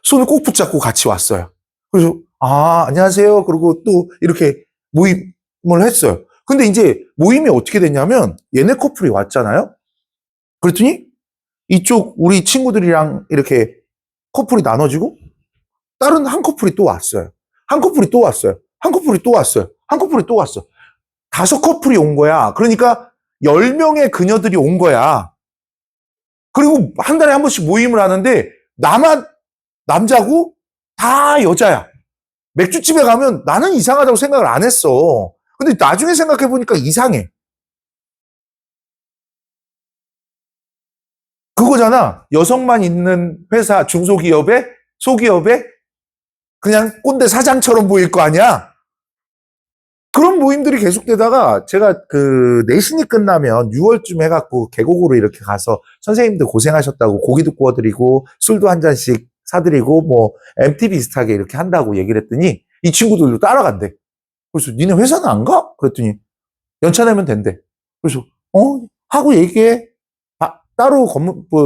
손을 꼭 붙잡고 같이 왔어요. 그래서 안녕하세요. 그리고 또 이렇게 모임을 했어요. 근데 이제 모임이 어떻게 됐냐면 얘네 커플이 왔잖아요. 그랬더니 이쪽 우리 친구들이랑 이렇게 커플이 나눠지고 다른 한 커플이 또 왔어요. 한 커플이 또 왔어요. 한 커플이 또 왔어요. 한 커플이 또 왔어. 5커플이 온 거야. 그러니까 10명의 그녀들이 온 거야. 그리고 한 달에 한 번씩 모임을 하는데 나만 남자고 다 여자야. 맥주집에 가면 나는 이상하다고 생각을 안 했어. 근데 나중에 생각해보니까 이상해. 그거잖아. 여성만 있는 회사, 중소기업에, 소기업에 그냥 꼰대 사장처럼 보일 거 아니야? 그런 모임들이 계속되다가 제가 그 내신이 끝나면 6월쯤 해갖고 계곡으로 이렇게 가서 선생님들 고생하셨다고 고기도 구워드리고 술도 한 잔씩 사드리고 뭐 MT 비슷하게 이렇게 한다고 얘기를 했더니 이 친구들도 따라간대. 그래서 니네 회사는 안 가? 그랬더니 연차 내면 된대. 그래서 하고 얘기해. 따로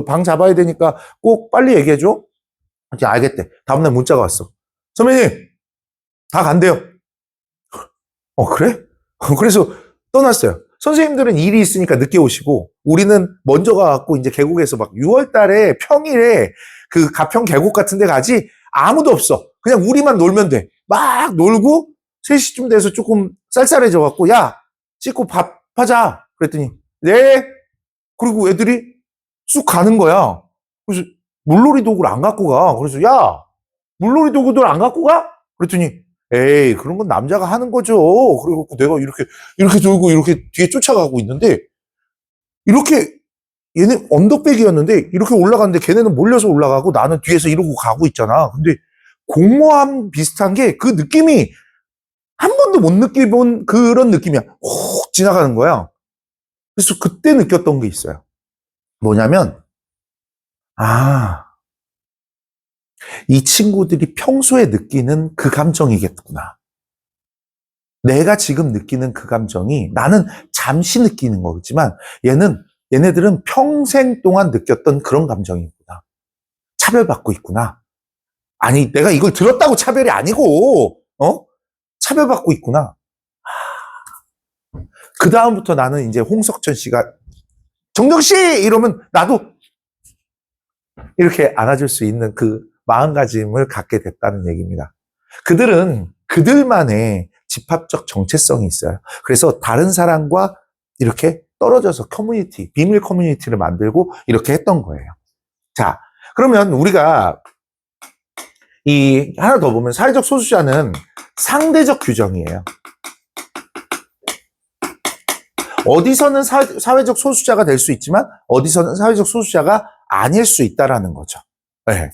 방 잡아야 되니까 꼭 빨리 얘기해줘. 이제 알겠대. 다음날 문자가 왔어. 선배님 다 간대요. 그래? 그래서 떠났어요. 선생님들은 일이 있으니까 늦게 오시고 우리는 먼저 가갖고 이제 계곡에서 막 6월 달에 평일에 그 가평 계곡 같은 데 가지 아무도 없어. 그냥 우리만 놀면 돼. 막 놀고 3시쯤 돼서 조금 쌀쌀해져갖고 야 씻고 밥 하자. 그랬더니 네. 그리고 애들이 쑥 가는 거야. 그래서 물놀이 도구를 안 갖고 가. 그래서 야 물놀이 도구들 안 갖고 가? 그랬더니 에이, 그런 건 남자가 하는 거죠. 그래갖고 내가 이렇게 돌고 이렇게 뒤에 쫓아가고 있는데, 이렇게, 얘네 언덕배기였는데, 이렇게 올라가는데 걔네는 몰려서 올라가고 나는 뒤에서 이러고 가고 있잖아. 근데 공허함 비슷한 게 그 느낌이 한 번도 못 느껴본 그런 느낌이야. 혹 지나가는 거야. 그래서 그때 느꼈던 게 있어요. 뭐냐면, 이 친구들이 평소에 느끼는 그 감정이겠구나. 내가 지금 느끼는 그 감정이 나는 잠시 느끼는 거겠지만 얘네들은 평생 동안 느꼈던 그런 감정이구나. 차별받고 있구나. 아니, 내가 이걸 들었다고 차별이 아니고, 차별받고 있구나. 그 다음부터 나는 이제 홍석천 씨가 정정씨! 이러면 나도 이렇게 안아줄 수 있는 그 마음가짐을 갖게 됐다는 얘기입니다. 그들은 그들만의 집합적 정체성이 있어요. 그래서 다른 사람과 이렇게 떨어져서 비밀 커뮤니티를 만들고 이렇게 했던 거예요. 자, 그러면 우리가 하나 더 보면 사회적 소수자는 상대적 규정이에요. 어디서는 사회적 소수자가 될 수 있지만 어디서는 사회적 소수자가 아닐 수 있다라는 거죠. 네.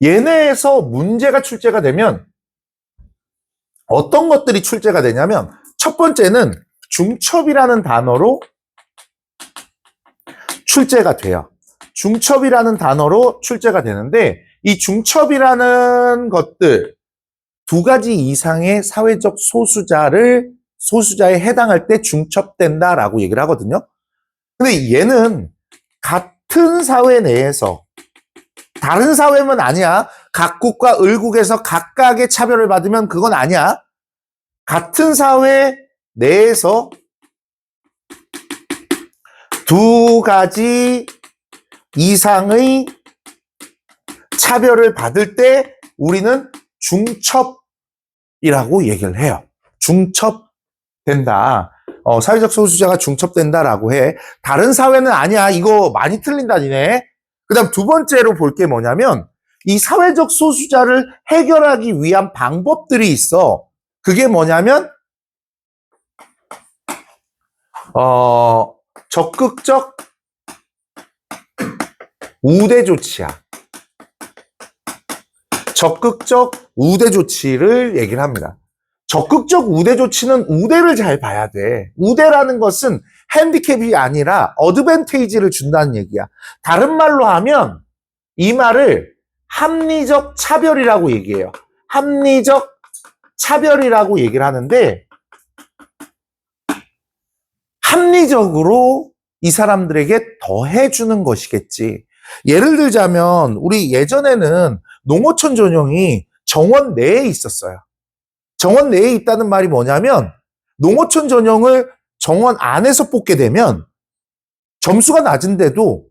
얘네에서 문제가 출제가 되면 어떤 것들이 출제가 되냐면 첫 번째는 중첩이라는 단어로 출제가 돼요. 중첩이라는 단어로 출제가 되는데 이 중첩이라는 것들 2가지 이상의 사회적 소수자에 해당할 때 중첩된다라고 얘기를 하거든요. 근데 얘는 같은 사회 내에서 다른 사회면 아니야. 각국과 을국에서 각각의 차별을 받으면 그건 아니야. 같은 사회 내에서 2가지 이상의 차별을 받을 때 우리는 중첩이라고 얘기를 해요. 중첩된다. 사회적 소수자가 중첩된다라고 해. 다른 사회는 아니야. 이거 많이 틀린다, 니네. 그 다음 2번째로 볼 게 뭐냐면 이 사회적 소수자를 해결하기 위한 방법들이 있어. 그게 뭐냐면 적극적 우대 조치야. 적극적 우대 조치를 얘기를 합니다. 적극적 우대 조치는 우대를 잘 봐야 돼. 우대라는 것은 핸디캡이 아니라 어드밴테이지를 준다는 얘기야. 다른 말로 하면 이 말을 합리적 차별이라고 얘기해요. 합리적 차별이라고 얘기를 하는데 합리적으로 이 사람들에게 더 해주는 것이겠지. 예를 들자면 우리 예전에는 농어촌 전용이 정원 내에 있었어요. 정원 내에 있다는 말이 뭐냐면 농어촌 전형을 정원 안에서 뽑게 되면 점수가 낮은데도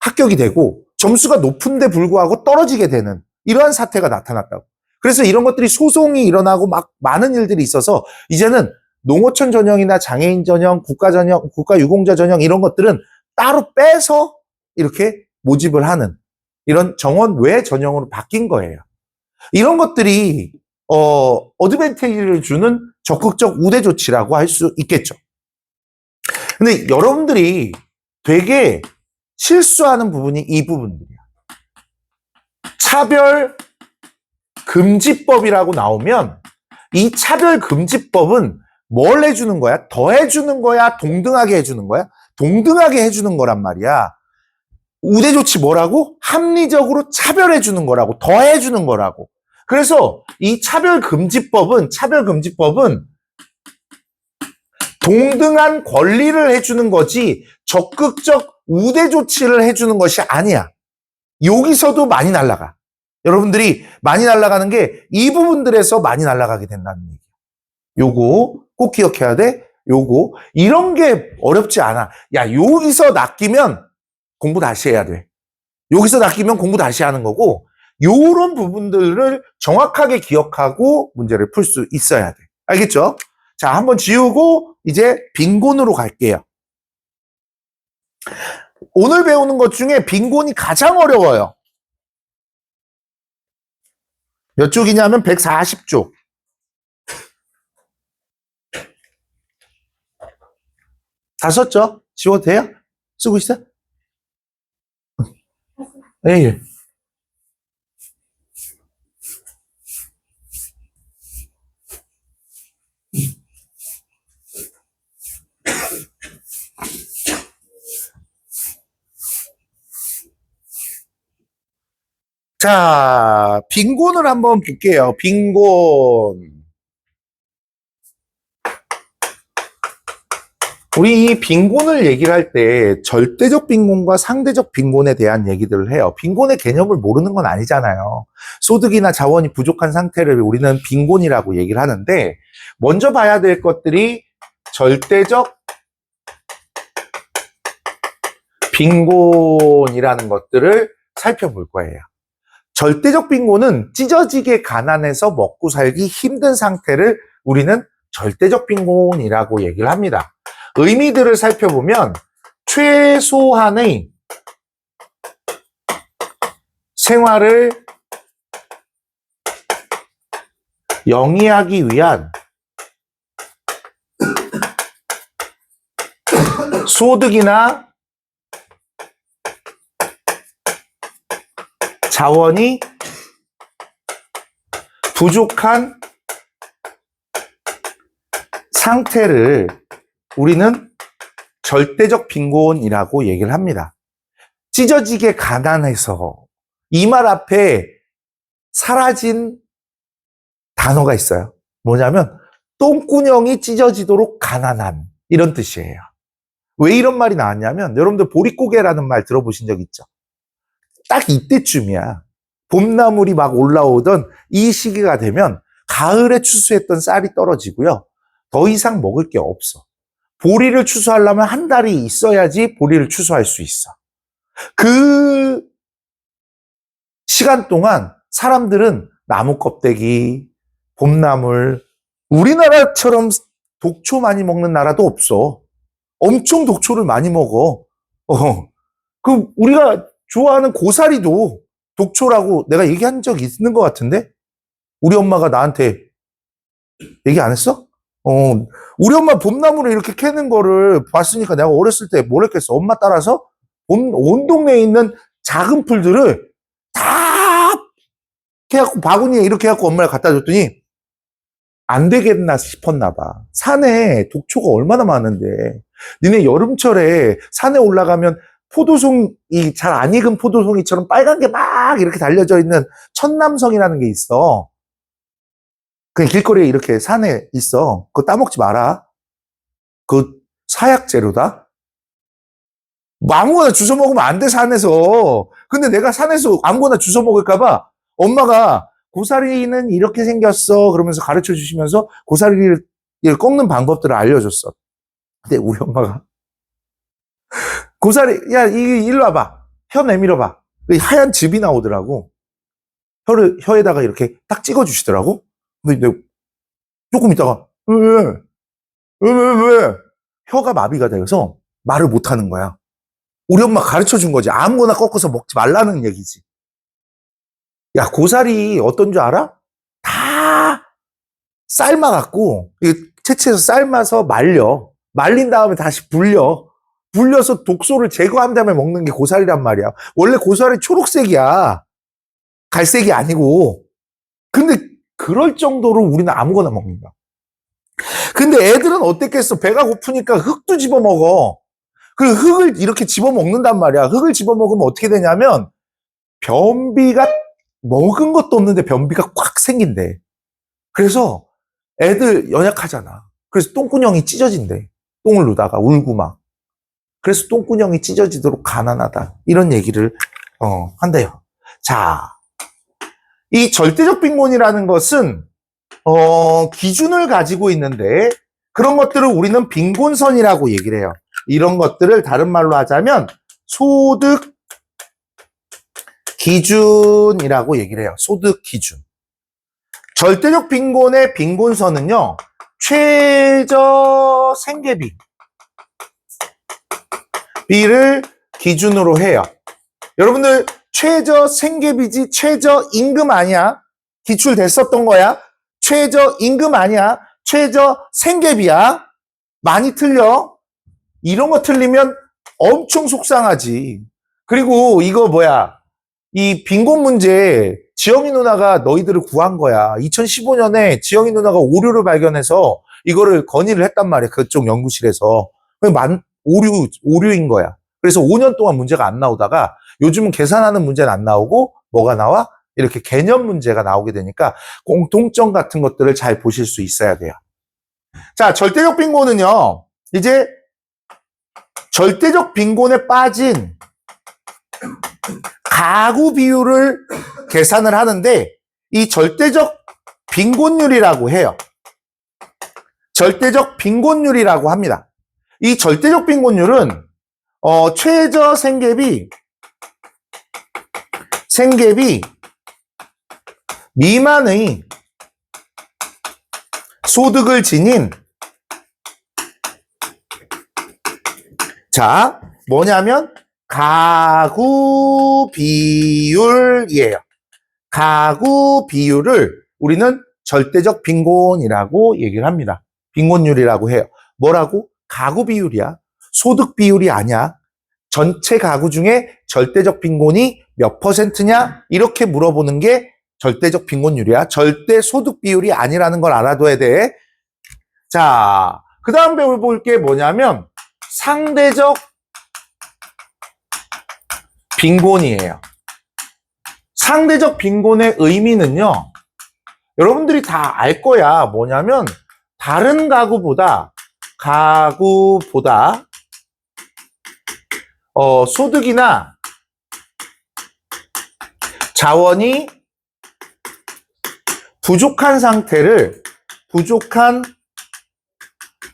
합격이 되고 점수가 높은데 불구하고 떨어지게 되는 이러한 사태가 나타났다고. 그래서 이런 것들이 소송이 일어나고 막 많은 일들이 있어서 이제는 농어촌 전형이나 장애인 전형, 국가 전형, 국가 유공자 전형 이런 것들은 따로 빼서 이렇게 모집을 하는 이런 정원 외 전형으로 바뀐 거예요. 이런 것들이 어드밴티지를 주는 적극적 우대 조치라고 할 수 있겠죠. 근데 여러분들이 되게 실수하는 부분이 이 부분들이야. 차별금지법이라고 나오면 이 차별금지법은 뭘 해주는 거야? 더 해주는 거야? 동등하게 해주는 거야? 동등하게 해주는 거란 말이야. 우대 조치 뭐라고? 합리적으로 차별해주는 거라고, 더 해주는 거라고. 그래서 이 차별금지법은 동등한 권리를 해주는 거지 적극적 우대 조치를 해주는 것이 아니야. 여기서도 많이 날아가. 여러분들이 많이 날아가는 게 이 부분들에서 많이 날아가게 된다는 얘기야. 요거 꼭 기억해야 돼. 요거 이런 게 어렵지 않아. 야, 여기서 낚이면 공부 다시 해야 돼. 여기서 낚이면 공부 다시 하는 거고 요런 부분들을 정확하게 기억하고 문제를 풀 수 있어야 돼. 알겠죠? 자, 한번 지우고 이제 빈곤으로 갈게요. 오늘 배우는 것 중에 빈곤이 가장 어려워요. 몇 쪽이냐면 140쪽. 다 썼죠? 지워도 돼요? 쓰고 있어? 예, 예. 자, 빈곤을 한번 볼게요. 빈곤. 우리 이 빈곤을 얘기를 할 때 절대적 빈곤과 상대적 빈곤에 대한 얘기들을 해요. 빈곤의 개념을 모르는 건 아니잖아요. 소득이나 자원이 부족한 상태를 우리는 빈곤이라고 얘기를 하는데 먼저 봐야 될 것들이 절대적 빈곤이라는 것들을 살펴볼 거예요. 절대적 빈곤은 찢어지게 가난해서 먹고 살기 힘든 상태를 우리는 절대적 빈곤이라고 얘기를 합니다. 의미들을 살펴보면 최소한의 생활을 영위하기 위한 소득이나 자원이 부족한 상태를 우리는 절대적 빈곤이라고 얘기를 합니다. 찢어지게 가난해서 이 말 앞에 사라진 단어가 있어요. 뭐냐면 똥구녕이 찢어지도록 가난한 이런 뜻이에요. 왜 이런 말이 나왔냐면 여러분들 보릿고개라는 말 들어보신 적 있죠? 딱 이때쯤이야. 봄나물이 막 올라오던 이 시기가 되면 가을에 추수했던 쌀이 떨어지고요. 더 이상 먹을 게 없어. 보리를 추수하려면 한 달이 있어야지 보리를 추수할 수 있어. 그 시간 동안 사람들은 나무 껍데기, 봄나물, 우리나라처럼 독초 많이 먹는 나라도 없어. 엄청 독초를 많이 먹어. 그 우리가 좋아하는 고사리도 독초라고 내가 얘기한 적이 있는 것 같은데? 우리 엄마가 나한테 얘기 안 했어? 우리 엄마 봄나무를 이렇게 캐는 거를 봤으니까 내가 어렸을 때 뭘 했겠어? 엄마 따라서 온 동네에 있는 작은 풀들을 다 캐갖고 바구니에 이렇게 해갖고 엄마를 갖다 줬더니 안 되겠나 싶었나 봐. 산에 독초가 얼마나 많은데. 니네 여름철에 산에 올라가면 포도송이 잘 안 익은 포도송이처럼 빨간 게 막 이렇게 달려져 있는 천남성이라는 게 있어. 그냥 길거리에 이렇게 산에 있어. 그거 따먹지 마라. 그 사약 재료다. 아무거나 주워 먹으면 안 돼, 산에서. 근데 내가 산에서 아무거나 주워 먹을까봐 엄마가 고사리는 이렇게 생겼어. 그러면서 가르쳐 주시면서 고사리를 꺾는 방법들을 알려줬어. 근데 우리 엄마가 고사리, 야, 일로 와봐. 혀 내밀어봐. 하얀 즙이 나오더라고. 혀에다가 이렇게 딱 찍어주시더라고. 근데 조금 있다가, 왜? 혀가 마비가 돼서 말을 못 하는 거야. 우리 엄마 가르쳐 준 거지. 아무거나 꺾어서 먹지 말라는 얘기지. 야, 고사리 어떤 줄 알아? 다 삶아갖고, 채취해서 삶아서 말려. 말린 다음에 다시 불려서 독소를 제거한 다음에 먹는 게 고사리란 말이야. 원래 고사리 초록색이야. 갈색이 아니고. 근데 그럴 정도로 우리는 아무거나 먹는다. 근데 애들은 어땠겠어? 배가 고프니까 흙도 집어먹어. 그 흙을 이렇게 집어먹는단 말이야. 흙을 집어먹으면 어떻게 되냐면 변비가 먹은 것도 없는데 변비가 꽉 생긴대. 그래서 애들 연약하잖아. 그래서 똥구녕이 찢어진대. 똥을 누다가 울고 막. 그래서 똥구녕이 찢어지도록 가난하다. 이런 얘기를 한대요. 자, 이 절대적 빈곤이라는 것은 기준을 가지고 있는데 그런 것들을 우리는 빈곤선이라고 얘기를 해요. 이런 것들을 다른 말로 하자면 소득 기준이라고 얘기를 해요. 소득 기준. 절대적 빈곤의 빈곤선은요, 최저 생계비를 기준으로 해요. 여러분들 최저 생계비지 최저 임금 아니야? 기출됐었던 거야? 최저 임금 아니야? 최저 생계비야? 많이 틀려? 이런 거 틀리면 엄청 속상하지. 그리고 이거 뭐야? 이 빈곤 문제 지영이 누나가 너희들을 구한 거야. 2015년에 지영이 누나가 오류를 발견해서 이거를 건의를 했단 말이야. 그쪽 연구실에서. 오류인 거야. 그래서 5년 동안 문제가 안 나오다가 요즘은 계산하는 문제는 안 나오고 뭐가 나와? 이렇게 개념 문제가 나오게 되니까 공통점 같은 것들을 잘 보실 수 있어야 돼요. 자, 절대적 빈곤은요, 이제 절대적 빈곤에 빠진 가구 비율을 계산을 하는데 이 절대적 빈곤율이라고 해요. 절대적 빈곤율이라고 합니다. 이 절대적 빈곤율은 최저 생계비 미만의 소득을 지닌, 자, 뭐냐면 가구 비율이에요. 가구 비율을 우리는 절대적 빈곤이라고 얘기를 합니다. 빈곤율이라고 해요. 뭐라고? 가구 비율이야. 소득 비율이 아니야. 전체 가구 중에 절대적 빈곤이 몇 %냐? 이렇게 물어보는 게 절대적 빈곤율이야. 절대 소득 비율이 아니라는 걸 알아둬야 돼. 자, 그 다음 배워볼 게 뭐냐면 상대적 빈곤이에요. 상대적 빈곤의 의미는요, 여러분들이 다 알 거야. 뭐냐면 다른 가구보다 소득이나 자원이 부족한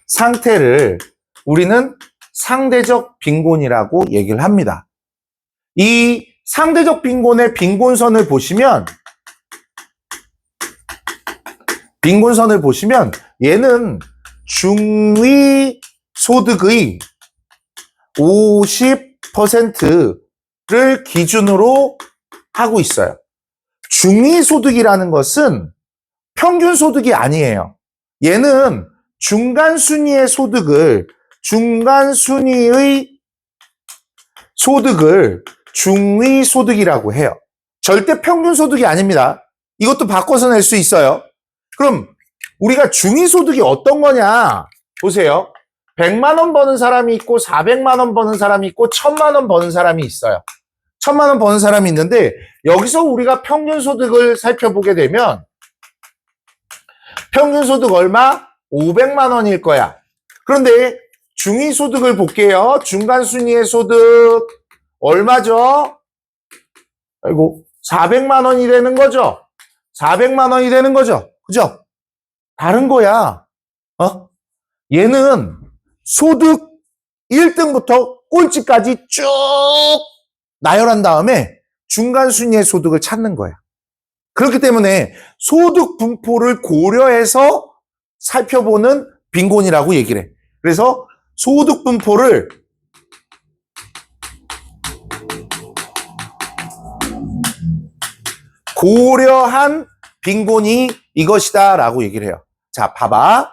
상태를 우리는 상대적 빈곤이라고 얘기를 합니다. 이 상대적 빈곤의 빈곤선을 보시면 얘는 중위 소득의 50%를 기준으로 하고 있어요. 중위 소득이라는 것은 평균 소득이 아니에요. 얘는 중간 순위의 소득을 중위 소득이라고 해요. 절대 평균 소득이 아닙니다. 이것도 바꿔서 낼 수 있어요. 그럼 우리가 중위 소득이 어떤 거냐? 보세요. 100만 원 버는 사람이 있고 400만 원 버는 사람이 있고 1000만 원 버는 사람이 있어요. 1000만 원 버는 사람이 있는데 여기서 우리가 평균 소득을 살펴보게 되면 평균 소득 얼마? 500만 원일 거야. 그런데 중위 소득을 볼게요. 중간 순위의 소득 얼마죠? 아이고, 400만 원이 되는 거죠. 400만 원이 되는 거죠. 그죠? 다른 거야. 얘는 소득 1등부터 꼴찌까지 쭉 나열한 다음에 중간 순위의 소득을 찾는 거야. 그렇기 때문에 소득 분포를 고려해서 살펴보는 빈곤이라고 얘기를 해. 그래서 소득 분포를 고려한 빈곤이 이것이다 라고 얘기를 해요. 자, 봐봐.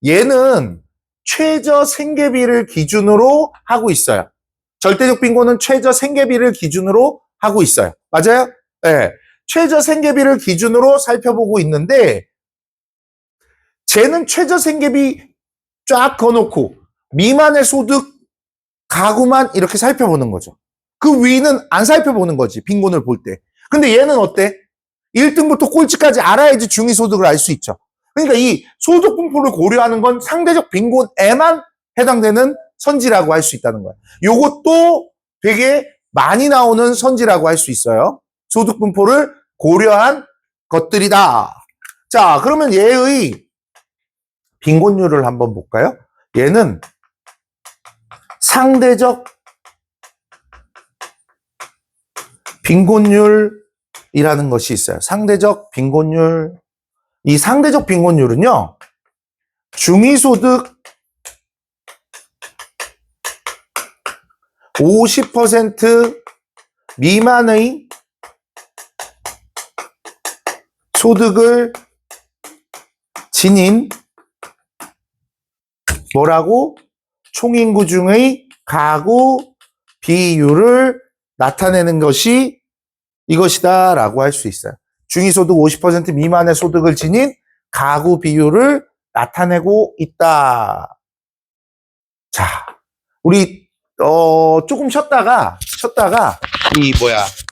얘는 최저 생계비를 기준으로 하고 있어요. 절대적 빈곤은 최저 생계비를 기준으로 하고 있어요. 맞아요? 네. 최저 생계비를 기준으로 살펴보고 있는데 쟤는 최저 생계비 쫙 그어놓고 미만의 소득 가구만 이렇게 살펴보는 거죠. 그 위는 안 살펴보는 거지. 빈곤을 볼 때. 근데 얘는 어때? 1등부터 꼴찌까지 알아야지 중위소득을 알 수 있죠. 그러니까 이 소득 분포를 고려하는 건 상대적 빈곤에만 해당되는 선지라고 할 수 있다는 거야. 요것도 되게 많이 나오는 선지라고 할 수 있어요. 소득 분포를 고려한 것들이다. 자, 그러면 얘의 빈곤율을 한번 볼까요? 얘는 상대적 빈곤율이라는 것이 있어요. 상대적 빈곤율. 이 상대적 빈곤율은요, 중위소득 50% 미만의 소득을 지닌 뭐라고? 총인구 중의 가구 비율을 나타내는 것이 이것이다 라고 할 수 있어요. 중위소득 50% 미만의 소득을 지닌 가구 비율을 나타내고 있다. 자, 우리 조금 쉬었다가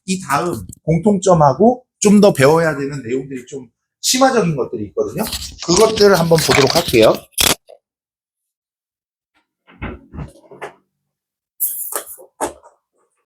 이 다음 공통점하고 좀 더 배워야 되는 내용들이 좀 심화적인 것들이 있거든요. 그것들을 한번 보도록 할게요.